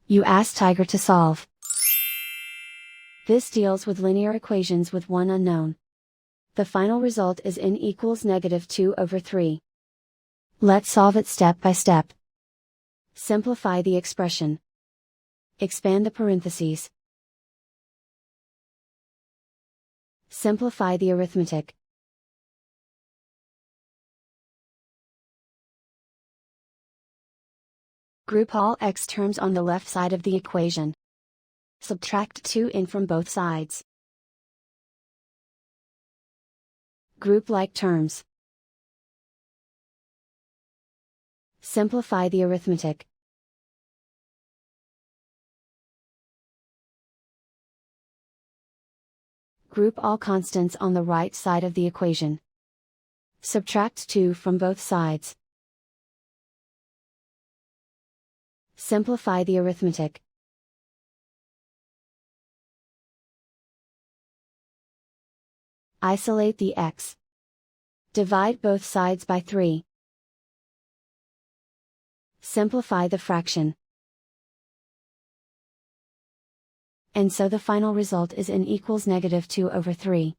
You ask Tiger to solve. This deals with linear equations with one unknown. The final result is n equals -2/3. Let's solve it step by step. Simplify the expression. Expand the parentheses. Simplify the arithmetic. Group all x terms on the left side of the equation. Subtract 2n from both sides. Group like terms. Simplify the arithmetic. Group all constants on the right side of the equation. Subtract 2 from both sides. Simplify the arithmetic. Isolate the x. Divide both sides by 3. Simplify the fraction. And so the final result is n equals -2/3.